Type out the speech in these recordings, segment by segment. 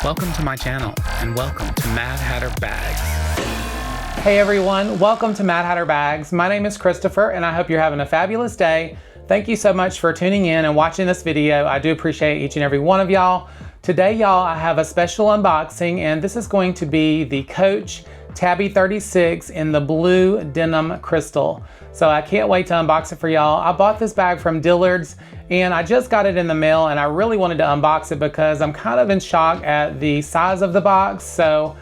Welcome to my channel and welcome to Mad Hatter Bags. Hey everyone, welcome to Mad Hatter Bags. My name is Christopher and I hope you're having a fabulous day. Thank you so much for tuning in and watching this video. I do appreciate each and every one of y'all. Today y'all, I have a special unboxing and this is going to be the Coach Tabby 36 in the blue denim crystal. So I can't wait to unbox it for y'all. I bought this bag from Dillards and I just got it in the mail and I really wanted to unbox it because I'm kind of in shock at the size of the box. So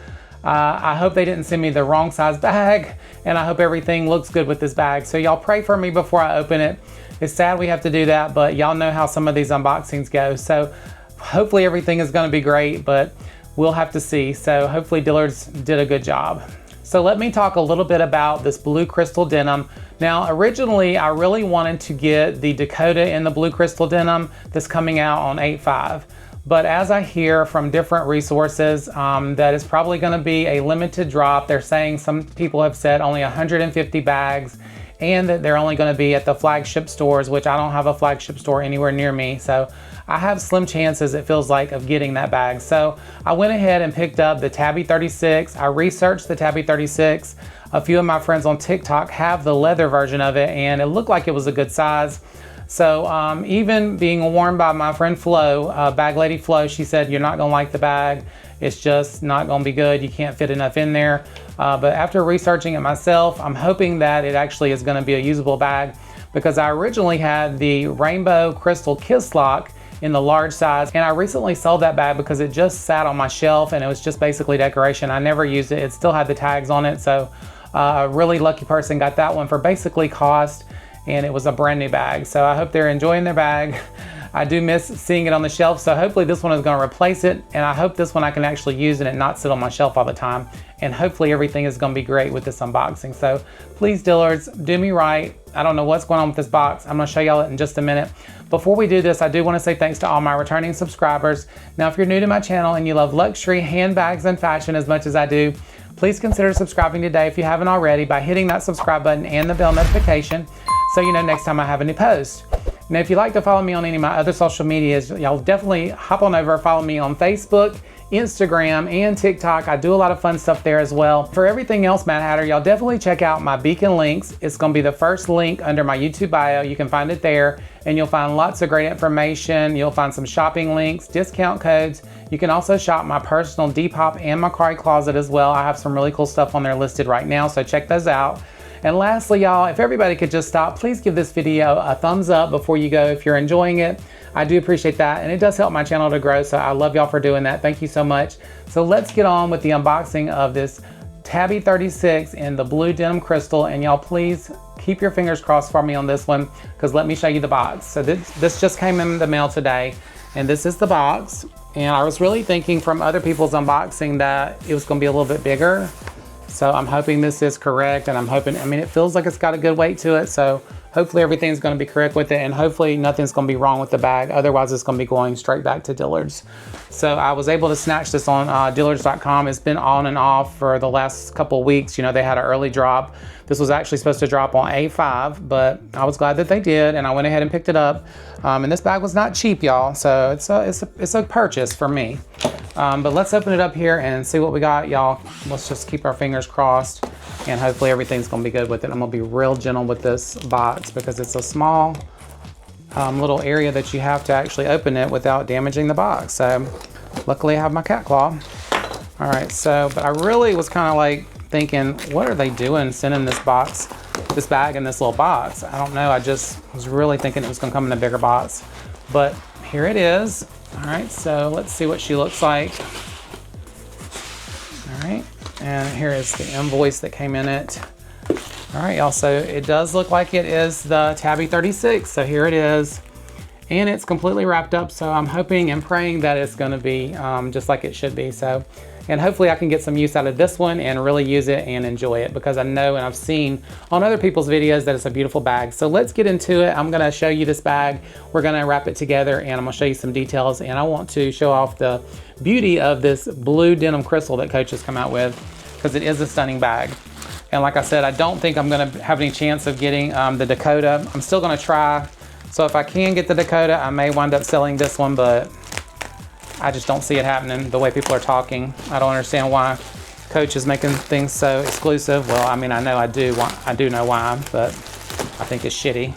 I hope they didn't send me the wrong size bag and I hope everything looks good with this bag. So y'all pray for me before I open it. It's sad we have to do that, but y'all know how some of these unboxings go. So hopefully everything is gonna be great, but we'll have to see. So hopefully Dillards did a good job. So let me talk a little bit about this blue crystal denim. Now, originally, I really wanted to get the Dakota in the blue crystal denim that's coming out on 8/5. But as I hear from different resources, that is probably gonna be a limited drop. They're saying, some people have said only 150 bags and that they're only gonna be at the flagship stores, which I don't have a flagship store anywhere near me. So I have slim chances, it feels like, of getting that bag. So I went ahead and picked up the Tabby 36. I researched the Tabby 36. A few of my friends on TikTok have the leather version of it and it looked like it was a good size. So even being worn by my friend Flo, bag lady Flo, she said, you're not gonna like the bag. It's just not gonna be good. You can't fit enough in there. But after researching it myself, I'm hoping that it actually is gonna be a usable bag because I originally had the rainbow crystal kiss lock in the large size. And I recently sold that bag because it just sat on my shelf and it was just basically decoration. I never used it. It still had the tags on it. So a really lucky person got that one for basically cost and it was a brand new bag. So I hope they're enjoying their bag. I do miss seeing it on the shelf. So hopefully this one is gonna replace it. And I hope this one I can actually use and it not sit on my shelf all the time. And hopefully everything is gonna be great with this unboxing. So please Dillards, do me right. I don't know what's going on with this box. I'm gonna show y'all it in just a minute. Before we do this, I do wanna say thanks to all my returning subscribers. Now, if you're new to my channel and you love luxury, handbags, and fashion as much as I do, please consider subscribing today if you haven't already by hitting that subscribe button and the bell notification so you know next time I have a new post. Now, if you'd like to follow me on any of my other social medias, y'all definitely hop on over, follow me on Facebook, Instagram, and TikTok. I do a lot of fun stuff there as well. For everything else Mad Hatter, y'all definitely check out my beacon links. It's gonna be the first link under my YouTube bio. You can find it there and you'll find lots of great information. You'll find some shopping links, discount codes. You can also shop my personal Depop and my Macari closet as well. I have some really cool stuff on there listed right now, so check those out. And lastly, y'all, if everybody could just stop, please give this video a thumbs up before you go if you're enjoying it. I do appreciate that, and it does help my channel to grow, so I love y'all for doing that. Thank you so much. So let's get on with the unboxing of this Tabby 36 in the blue denim crystal, and y'all please keep your fingers crossed for me on this one, because let me show you the box. So this just came in the mail today, and this is the box. And I was really thinking from other people's unboxing that it was gonna be a little bit bigger. So I'm hoping this is correct, and I'm hoping, I mean, it feels like it's got a good weight to it, so hopefully everything's gonna be correct with it, and hopefully nothing's gonna be wrong with the bag. Otherwise, it's gonna be going straight back to Dillards. So I was able to snatch this on Dillards.com. It's been on and off for the last couple weeks. You know, they had an early drop. This was actually supposed to drop on A5, but I was glad that they did, and I went ahead and picked it up. And this bag was not cheap, y'all, so it's a purchase for me. But let's open it up here and see what we got, y'all. Let's just keep our fingers crossed and hopefully everything's gonna be good with it. I'm gonna be real gentle with this box because it's a small little area that you have to actually open it without damaging the box. So luckily I have my cat claw. All right, so, but I really was kind of like thinking, what are they doing sending this bag in this little box? I don't know, I just was really thinking it was gonna come in a bigger box. But here it is. All right, so let's see what she looks like. All right, and here is the invoice that came in it. All right, y'all, so it does look like it is the Tabby 36, so here it is. And it's completely wrapped up, so I'm hoping and praying that it's gonna be just like it should be. So, and hopefully I can get some use out of this one and really use it and enjoy it, because I know and I've seen on other people's videos that it's a beautiful bag. So let's get into it. I'm gonna show you this bag. We're gonna wrap it together and I'm gonna show you some details, and I want to show off the beauty of this blue denim crystal that Coach has come out with, because it is a stunning bag. And like I said, I don't think I'm gonna have any chance of getting the Dakota. I'm still gonna try. So if I can get the Dakota, I may wind up selling this one, but I just don't see it happening the way people are talking. I don't understand why Coach is making things so exclusive. Well, I mean, I know I do know why, but I think it's shitty.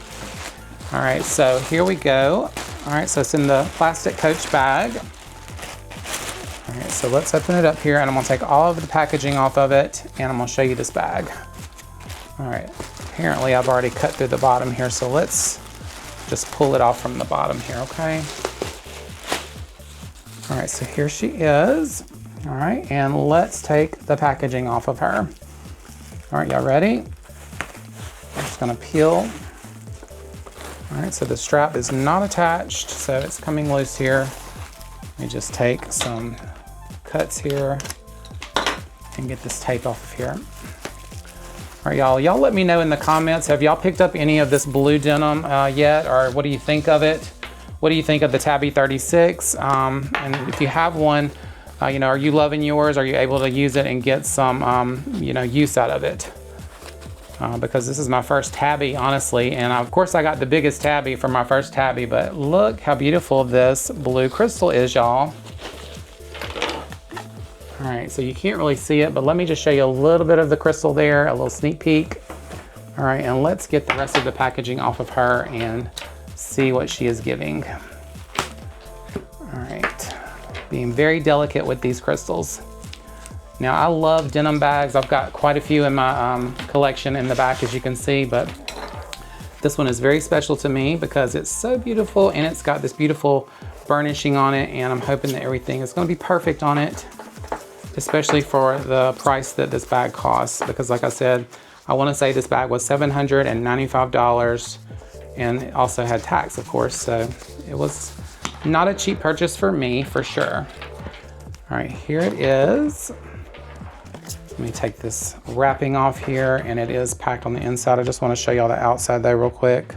All right, so here we go. All right, so it's in the plastic Coach bag. All right, so let's open it up here, and I'm gonna take all of the packaging off of it, and I'm gonna show you this bag. All right, apparently I've already cut through the bottom here, so let's just pull it off from the bottom here, okay? All right, so here she is. All right, and let's take the packaging off of her. All right, y'all ready? I'm just gonna peel. All right, so the strap is not attached, so it's coming loose here. Let me just take some cuts here and get this tape off of here. All right, y'all let me know in the comments, have y'all picked up any of this blue denim yet, or what do you think of it? What do you think of the Tabby 36? And if you have one, you know, are you loving yours? Are you able to use it and get some, you know, use out of it? Because this is my first Tabby, honestly, and of course I got the biggest Tabby for my first Tabby, but look how beautiful this blue crystal is, y'all. All right, so you can't really see it, but let me just show you a little bit of the crystal there, a little sneak peek. All right, and let's get the rest of the packaging off of her and see what she is giving. All right, being very delicate with these crystals. Now, I love denim bags. I've got quite a few in my collection in the back, as you can see, but this one is very special to me because it's so beautiful and it's got this beautiful burnishing on it, and I'm hoping that everything is gonna be perfect on it, especially for the price that this bag costs, because like I said, I wanna say this bag was $795 and it also had tax, of course, so it was not a cheap purchase for me, for sure. All right, here it is. Let me take this wrapping off here, and it is packed on the inside. I just want to show y'all the outside though real quick.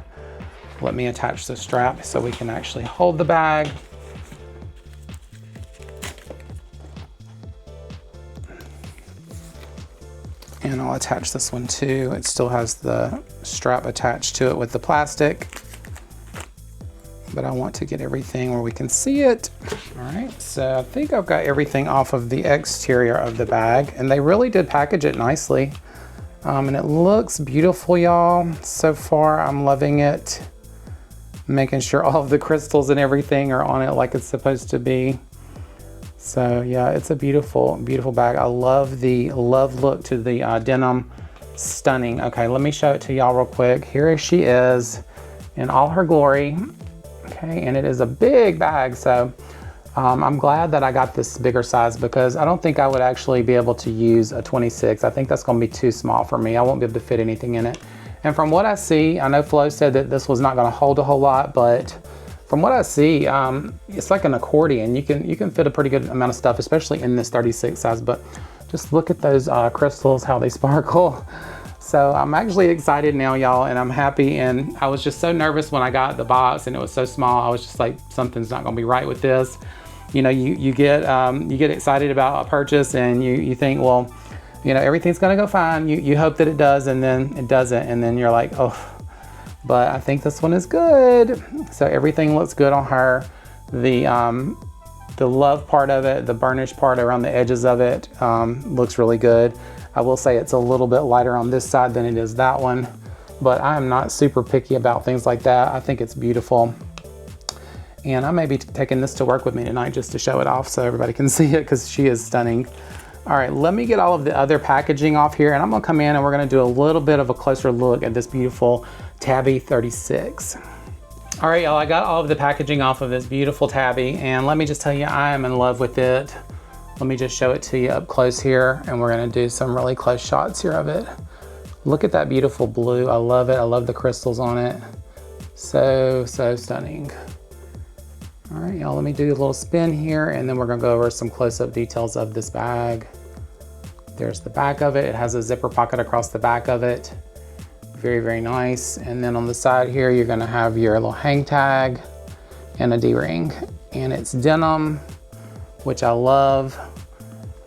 Let me attach the strap so we can actually hold the bag. And I'll attach this one too. It still has the strap attached to it with the plastic, but I want to get everything where we can see it. All right, so I think I've got everything off of the exterior of the bag, and they really did package it nicely. And it looks beautiful, y'all. So far, I'm loving it. Making sure all of the crystals and everything are on it like it's supposed to be. So yeah, it's a beautiful, beautiful bag. I love the look to the denim, stunning. Okay, let me show it to y'all real quick. Here she is in all her glory. Okay, and it is a big bag, so I'm glad that I got this bigger size because I don't think I would actually be able to use a 26. I think that's gonna be too small for me. I won't be able to fit anything in it. And from what I see, I know Flo said that this was not gonna hold a whole lot, but from what I see, it's like an accordion. You can fit a pretty good amount of stuff, especially in this 36 size, but just look at those crystals, how they sparkle. So I'm actually excited now, y'all, and I'm happy. And I was just so nervous when I got the box and it was so small. I was just like, something's not gonna be right with this. You know, you get excited about a purchase and you think, well, you know, everything's gonna go fine. You hope that it does, and then it doesn't, and then you're like, oh. But I think this one is good. So everything looks good on her. The love part of it, the burnish part around the edges of it looks really good. I will say it's a little bit lighter on this side than it is that one, but I am not super picky about things like that. I think it's beautiful. And I may be taking this to work with me tonight just to show it off so everybody can see it, because she is stunning. All right, let me get all of the other packaging off here, and I'm gonna come in and we're gonna do a little bit of a closer look at this beautiful Tabby 36. All right, y'all, I got all of the packaging off of this beautiful Tabby, and let me just tell you, I am in love with it. Let me just show it to you up close here, and we're gonna do some really close shots here of it. Look at that beautiful blue. I love it. I love the crystals on it. So, so stunning. All right, y'all, let me do a little spin here, and then we're gonna go over some close-up details of this bag. There's the back of it. It has a zipper pocket across the back of it. Very, very nice. And then on the side here, you're gonna have your little hang tag and a D-ring. And it's denim, which I love.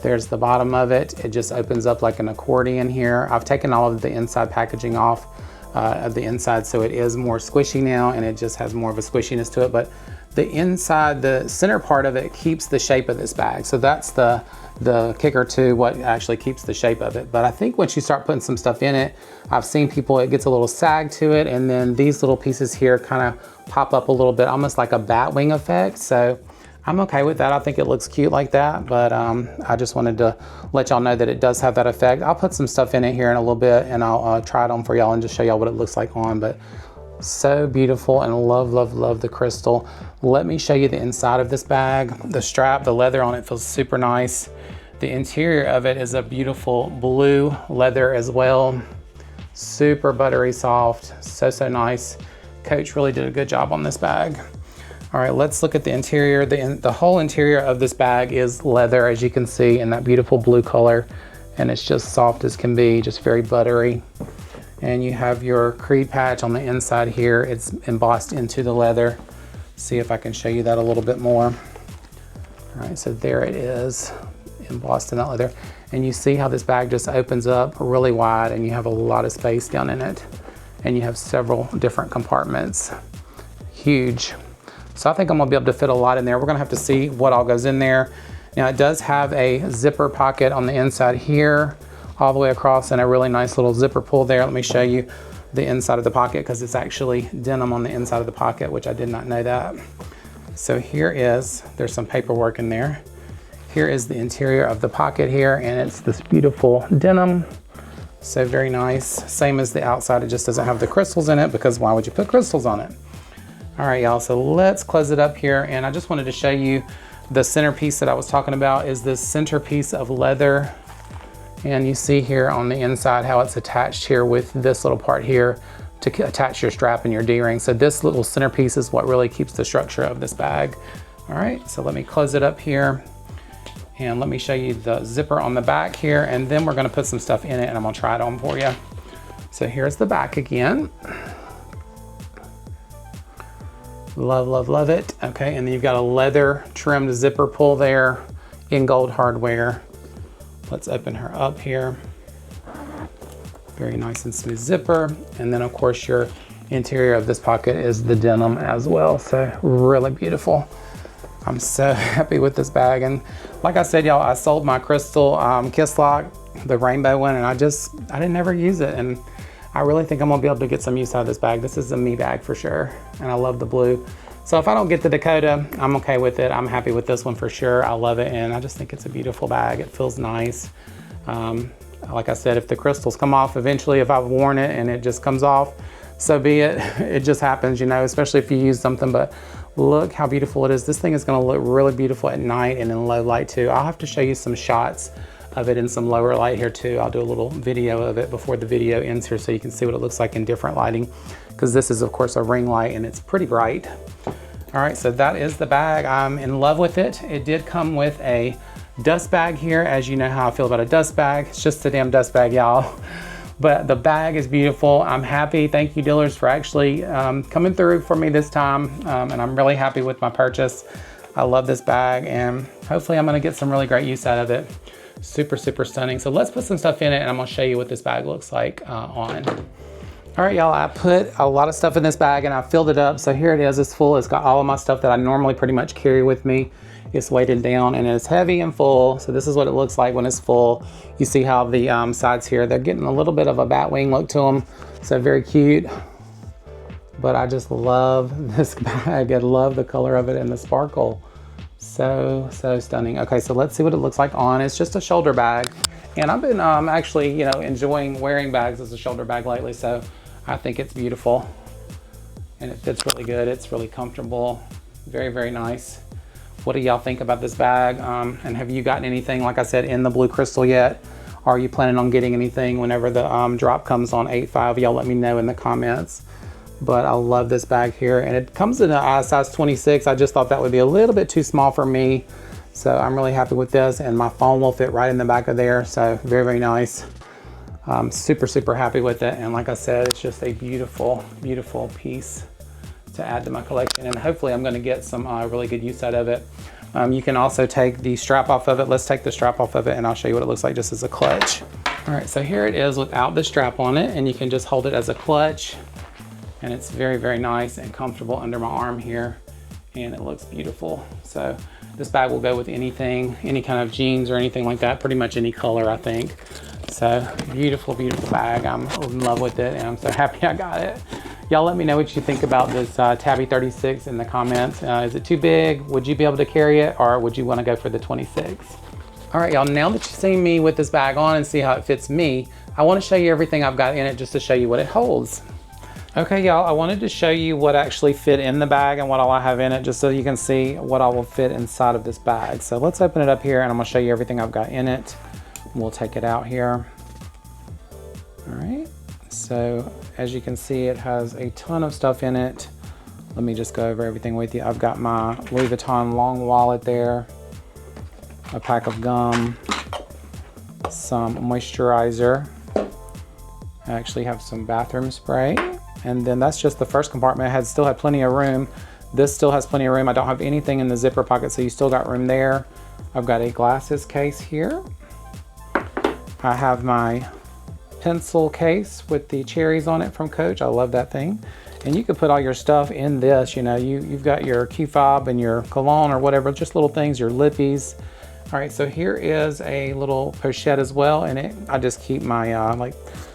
There's the bottom of it. It just opens up like an accordion here. I've taken all of the inside packaging off of the inside, so it is more squishy now, and it just has more of a squishiness to it. But the inside, the center part of it keeps the shape of this bag. So that's the kicker to what actually keeps the shape of it. But I think once you start putting some stuff in it, I've seen people, it gets a little sag to it, and then these little pieces here kind of pop up a little bit, almost like a bat wing effect. So I'm okay with that. I think it looks cute like that, but I just wanted to let y'all know that it does have that effect. I'll put some stuff in it here in a little bit, and I'll try it on for y'all and just show y'all what it looks like on. But so beautiful, and love, love, love the crystal. Let me show you the inside of this bag. The strap, the leather on it feels super nice. The interior of it is a beautiful blue leather as well. Super buttery soft, so, so nice. Coach really did a good job on this bag. All right, let's look at the interior. The whole interior of this bag is leather, as you can see, in that beautiful blue color. And it's just soft as can be, just very buttery. And you have your creed patch on the inside here. It's embossed into the leather. See if I can show you that a little bit more. All right, so there it is, embossed in that leather. And you see how this bag just opens up really wide, and you have a lot of space down in it. And you have several different compartments. Huge. So I think I'm gonna be able to fit a lot in there. We're gonna have to see what all goes in there. Now it does have a zipper pocket on the inside here, all the way across, and a really nice little zipper pull there. Let me show you the inside of the pocket, because it's actually denim on the inside of the pocket, which I did not know that. So here is, there's some paperwork in there. Here is the interior of the pocket here, and it's this beautiful denim. So very nice. Same as the outside, it just doesn't have the crystals in it, because why would you put crystals on it? All right, y'all, so let's close it up here. And I just wanted to show you the centerpiece that I was talking about is this centerpiece of leather. And you see here on the inside how it's attached here with this little part here to attach your strap and your D-ring. So this little centerpiece is what really keeps the structure of this bag. All right, so let me close it up here. And let me show you the zipper on the back here, and then we're gonna put some stuff in it and I'm gonna try it on for you. So here's the back again. Love, love, love it. Okay, and then you've got a leather trimmed zipper pull there in gold hardware. Let's open her up here. Very nice and smooth zipper. And then of course your interior of this pocket is the denim as well. So really beautiful. I'm so happy with this bag. And like I said, y'all, I sold my crystal kiss lock, the rainbow one, and I didn't ever use it. And I really think I'm gonna be able to get some use out of this bag. This is a me bag for sure. And I love the blue. So if I don't get the Dakota, I'm okay with it. I'm happy with this one for sure. I love it, and I just think it's a beautiful bag. It feels nice. Like I said, if the crystals come off eventually, if I've worn it and it just comes off, so be it. It just happens, you know, especially if you use something, but look how beautiful it is. This thing is gonna look really beautiful at night and in low light too. I'll have to show you some shots of it in some lower light here too. I'll do a little video of it before the video ends here so you can see what it looks like in different lighting, because this is of course a ring light and it's pretty bright. All right, so that is the bag. I'm in love with it. It did come with a dust bag here. As you know how I feel about a dust bag. It's just a damn dust bag, y'all. But the bag is beautiful. I'm happy. Thank you, Dillards, for actually coming through for me this time. And I'm really happy with my purchase. I love this bag, and hopefully I'm gonna get some really great use out of it. Super, super stunning. So let's put some stuff in it, and I'm gonna show you what this bag looks like on. All right, y'all, I put a lot of stuff in this bag and I filled it up. So here it is, it's full. It's got all of my stuff that I normally pretty much carry with me. It's weighted down and it's heavy and full. So this is what it looks like when it's full. You see how the sides here, they're getting a little bit of a bat wing look to them. So very cute. But I just love this bag. I love the color of it and the sparkle. So, so stunning. Okay, so let's see what it looks like on. It's just a shoulder bag. And I've been actually, you know, enjoying wearing bags as a shoulder bag lately. So I think it's beautiful and it fits really good. It's really comfortable. Very, very nice. What do y'all think about this bag? And have you gotten anything, like I said, in the blue crystal yet? Are you planning on getting anything whenever the drop comes on 8/5? Y'all let me know in the comments. But I love this bag here, and it comes in a size 26. I just thought that would be a little bit too small for me. So I'm really happy with this, and my phone will fit right in the back of there. So very, very nice. I'm super, super happy with it. And like I said, it's just a beautiful, beautiful piece to add to my collection. And hopefully I'm gonna get some really good use out of it. You can also take the strap off of it. Let's take the strap off of it and I'll show you what it looks like just as a clutch. All right, so here it is without the strap on it, and you can just hold it as a clutch. And it's very, very nice and comfortable under my arm here. and it looks beautiful. So this bag will go with anything, any kind of jeans or anything like that, pretty much any color, I think. So beautiful, beautiful bag. I'm in love with it, and I'm so happy I got it. Y'all let me know what you think about this Tabby 36 in the comments. Is it too big? Would you be able to carry it, or would you want to go for the 26? All right, y'all, now that you've seen me with this bag on and see how it fits me, I want to show you everything I've got in it just to show you what it holds. Okay, y'all, I wanted to show you what actually fit in the bag and what all I have in it, just so you can see what all will fit inside of this bag. So let's open it up here, and I'm gonna show you everything I've got in it. We'll take it out here. All right, so as you can see, it has a ton of stuff in it. Let me just go over everything with you. I've got my Louis Vuitton long wallet there, a pack of gum, some moisturizer. I actually have some bathroom spray. And then that's just the first compartment. It still had plenty of room. This still has plenty of room. I don't have anything in the zipper pocket, so you still got room there. I've got a glasses case here. I have my pencil case with the cherries on it from Coach. I love that thing. And you can put all your stuff in this. You know, you've got your key fob and your cologne or whatever, just little things, your lippies. All right, so here is a little pochette as well. And I just keep my like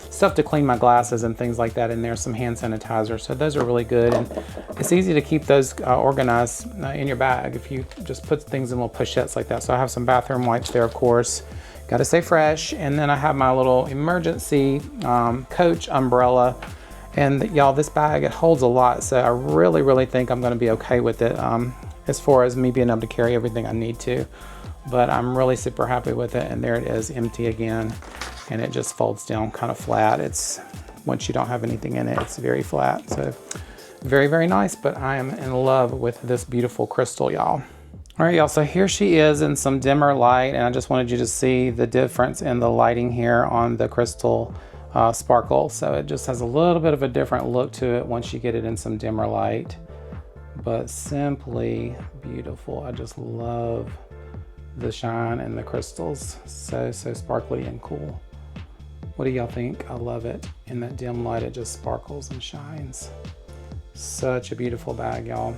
stuff to clean my glasses and things like that in there, some hand sanitizer. So those are really good, and it's easy to keep those organized in your bag if you just put things in little pochettes like that. So I have some bathroom wipes there, of course. Got to stay fresh. And then I have my little emergency Coach umbrella. And y'all, this bag, it holds a lot. So I really, really think I'm going to be okay with it as far as me being able to carry everything I need to. But I'm really super happy with it. And there it is, empty again. And it just folds down kind of flat. It's, once you don't have anything in it, it's very flat. So very, very nice, but I am in love with this beautiful crystal, y'all. All right, y'all, so here she is in some dimmer light, and I just wanted you to see the difference in the lighting here on the crystal sparkle. So it just has a little bit of a different look to it once you get it in some dimmer light, but simply beautiful. I just love the shine and the crystals. So sparkly and cool. What do y'all think? I love it. In that dim light, it just sparkles and shines. Such a beautiful bag, y'all.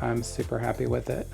I'm super happy with it.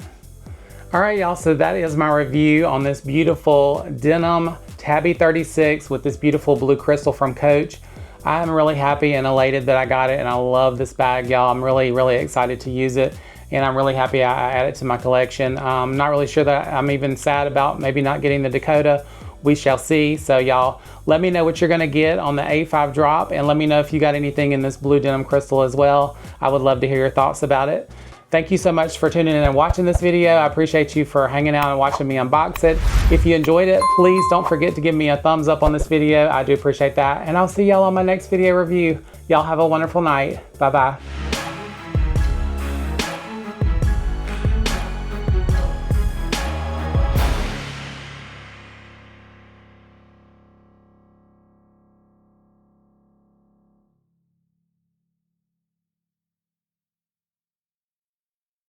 All right, y'all, so that is my review on this beautiful denim Tabby 36 with this beautiful blue crystal from Coach. I'm really happy and elated that I got it, and I love this bag, y'all. I'm really, really excited to use it, and I'm really happy I added it to my collection. I'm not really sure that I'm even sad about maybe not getting the Dakota. We shall see. So y'all, let me know what you're gonna get on the A5 drop, and let me know if you got anything in this blue denim crystal as well. I would love to hear your thoughts about it. Thank you so much for tuning in and watching this video. I appreciate you for hanging out and watching me unbox it. If you enjoyed it, please don't forget to give me a thumbs up on this video. I do appreciate that. And I'll see y'all on my next video review. Y'all have a wonderful night. Bye-bye.